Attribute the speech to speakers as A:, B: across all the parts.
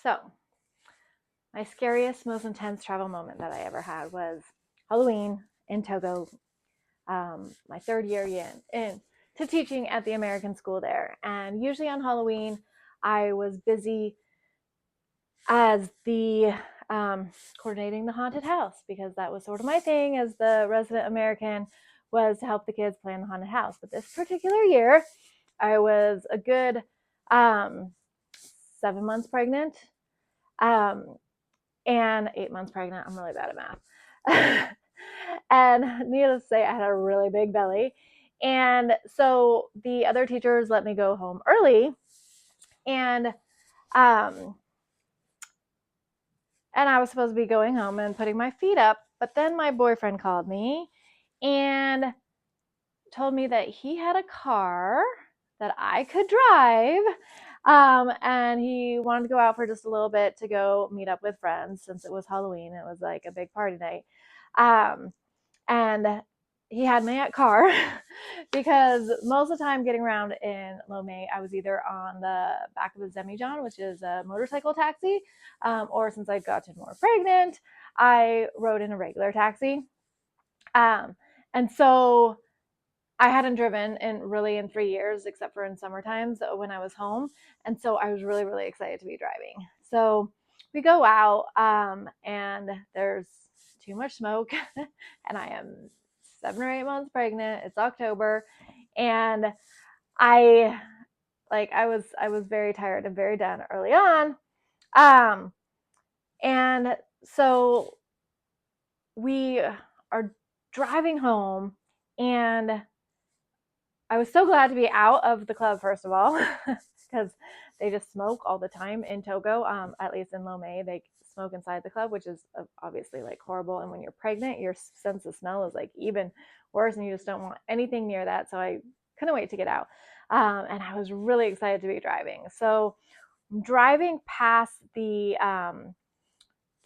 A: So, my scariest, most intense travel moment that I ever had was Halloween in Togo, my third year in to teaching at the American school there. And usually on Halloween, I was busy as the coordinating the haunted house because that was sort of my thing as the resident American was to help the kids plan the haunted house. But this particular year, I was a good um, 7 months pregnant. Um, and 8 months pregnant. I'm really bad at math. And needless to say, I had a really big belly. And so the other teachers let me go home early. And I was supposed to be going home and putting my feet up. But then my boyfriend called me and told me that he had a car that I could drive. And he wanted to go out for just a little bit to go meet up with friends since it was Halloween. It was like a big party night. Um, and he had me at car because most of the time getting around in Lomé, I was either on the back of a Demijohn, which is a motorcycle taxi, or since I got more pregnant, I rode in a regular taxi. And so I hadn't driven in 3 years, except for in summer times when I was home. And so I was really, really excited to be driving. So we go out and there's too much smoke and I am 7 or 8 months pregnant. It's October. And I I was very tired and very done early on. Um, and so we are driving home and I was so glad to be out of the club, first of all, because they just smoke all the time in Togo. At least in Lomé, they smoke inside the club, which is obviously like horrible. And when you're pregnant, your sense of smell is like even worse, and you just don't want anything near that. So I couldn't wait to get out, and I was really excited to be driving. So I'm driving past the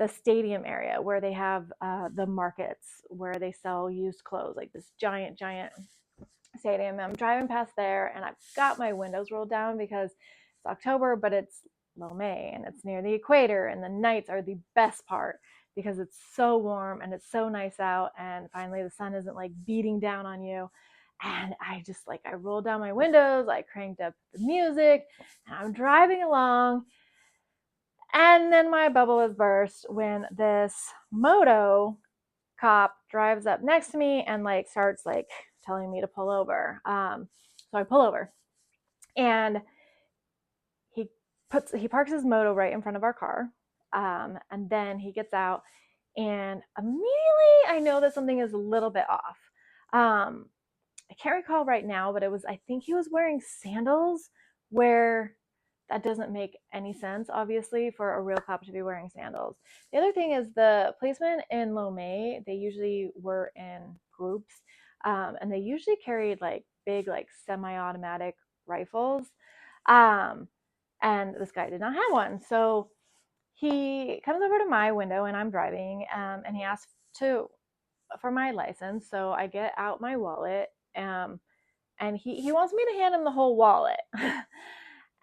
A: stadium area where they have the markets where they sell used clothes, like this giant, giant stadium. I'm driving past there and I've got my windows rolled down because it's October, but it's Lomé and it's near the equator, and the nights are the best part because it's so warm and it's so nice out, and finally the sun isn't like beating down on you. And I rolled down my windows, I cranked up the music, and I'm driving along. And then my bubble is burst when this moto cop drives up next to me and like starts like telling me to pull over. So I pull over, and he parks his moto right in front of our car, and then he gets out, and immediately I know that something is a little bit off. I can't recall right now, but I think he was wearing sandals, where that doesn't make any sense, obviously, for a real cop to be wearing sandals. The other thing is the policemen in Lomé, they usually were in groups, and they usually carried like big, like semi-automatic rifles. Um, and this guy did not have one. So he comes over to my window and I'm driving, and he asks for my license. So I get out my wallet, and he wants me to hand him the whole wallet.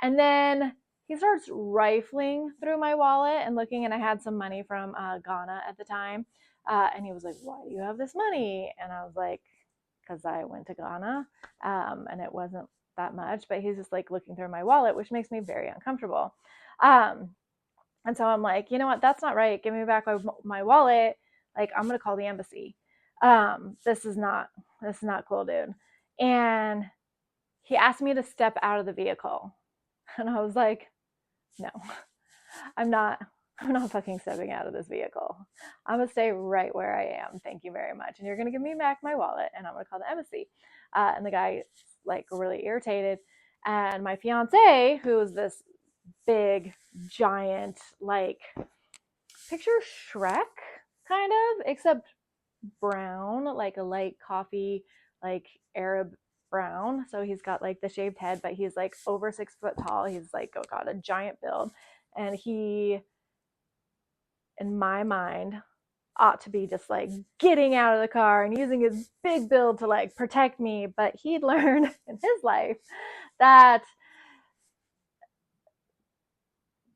A: And then he starts rifling through my wallet and looking, and I had some money from Ghana at the time. And he was like, "Why do you have this money?" And I was like, "Because I went to Ghana, and it wasn't that much." But he's just like looking through my wallet, which makes me very uncomfortable. Um, and so I'm like, you know what? That's not right. Give me back my wallet. Like, I'm gonna call the embassy. This is not cool, dude. And he asked me to step out of the vehicle, and I was like, no, I'm not. I'm not fucking stepping out of this vehicle. I'm gonna stay right where I am. Thank you very much. And you're gonna give me back my wallet, and I'm gonna call the embassy. And the guy like really irritated. And my fiance, who is this big, giant, like picture Shrek kind of, except brown, like a light coffee, like Arab brown. So he's got like the shaved head, but he's like over 6 foot tall. He's like got a giant build, and he, in my mind, ought to be just like getting out of the car and using his big build to like protect me. But he'd learned in his life that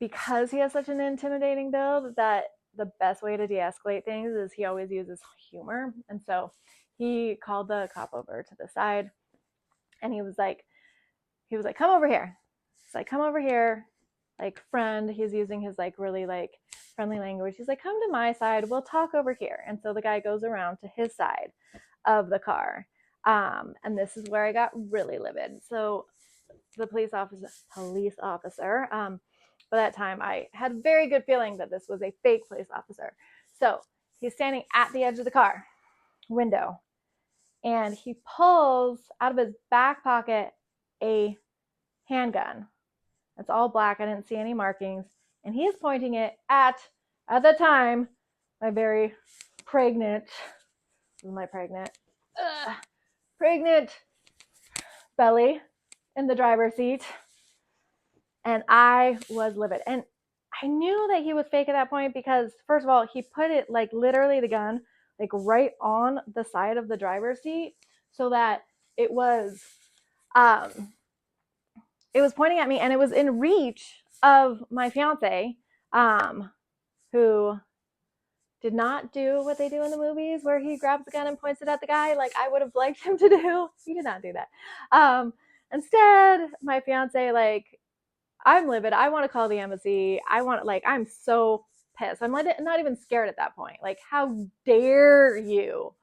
A: because he has such an intimidating build, that the best way to de-escalate things is he always uses humor. And so he called the cop over to the side, and he was like, come over here. He's like, come over here, like friend. He's using his like really like friendly language. He's like, come to my side, we'll talk over here. And so the guy goes around to his side of the car. And this is where I got really livid. So the police officer, by that time I had a very good feeling that this was a fake police officer. So he's standing at the edge of the car window, and he pulls out of his back pocket a handgun. It's all black. I didn't see any markings. And he is pointing it at the time, my very pregnant, pregnant belly in the driver's seat. And I was livid. And I knew that he was fake at that point because, first of all, he put it like literally the gun like right on the side of the driver's seat so that it was um it was pointing at me, and it was in reach of my fiance, who did not do what they do in the movies where he grabs the gun and points it at the guy like I would have liked him to do. He did not do that. Instead, my fiance, like, I'm livid. I want to call the embassy. I'm so pissed. I'm like, not even scared at that point. Like, how dare you?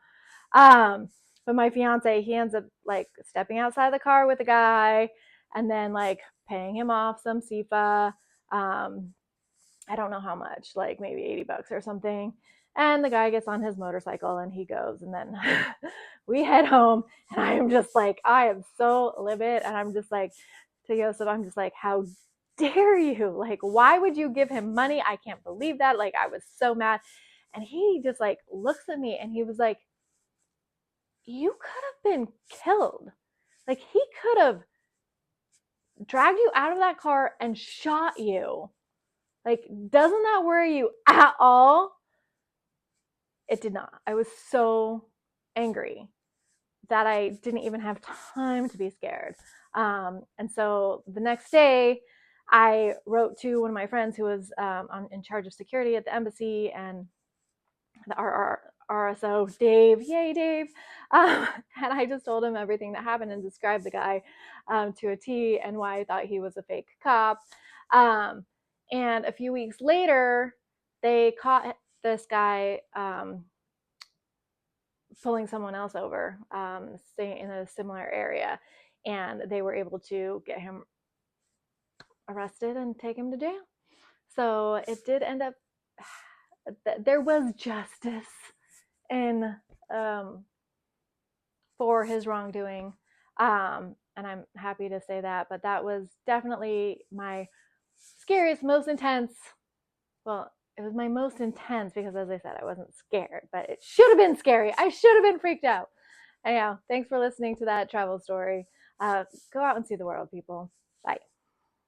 A: But my fiance, he ends up like stepping outside the car with the guy and then like paying him off some SIFA. I don't know how much, like maybe $80 or something. And the guy gets on his motorcycle and he goes, and then we head home. And I am just like, I am so livid. And I'm just like, to Yosef, I'm just like, how dare you? Like, why would you give him money? I can't believe that. Like, I was so mad. And he just like looks at me and he was like, you could have been killed. Like, he could have dragged you out of that car and shot you. Like, doesn't that worry you at all? It did not. I was so angry that I didn't even have time to be scared. And so the next day, I wrote to one of my friends who was in charge of security at the embassy, and the RSO, Dave, yay, Dave. And I just told him everything that happened and described the guy to a T and why I thought he was a fake cop. And a few weeks later, they caught this guy pulling someone else over, staying in a similar area. And they were able to get him arrested and take him to jail. So it did end up, there was justice in for his wrongdoing. And I'm happy to say that. But that was definitely my scariest, most intense. Well, it was my most intense because, as I said, I wasn't scared, but it should have been scary. I should have been freaked out. Anyhow, thanks for listening to that travel story. Go out and see the world, people.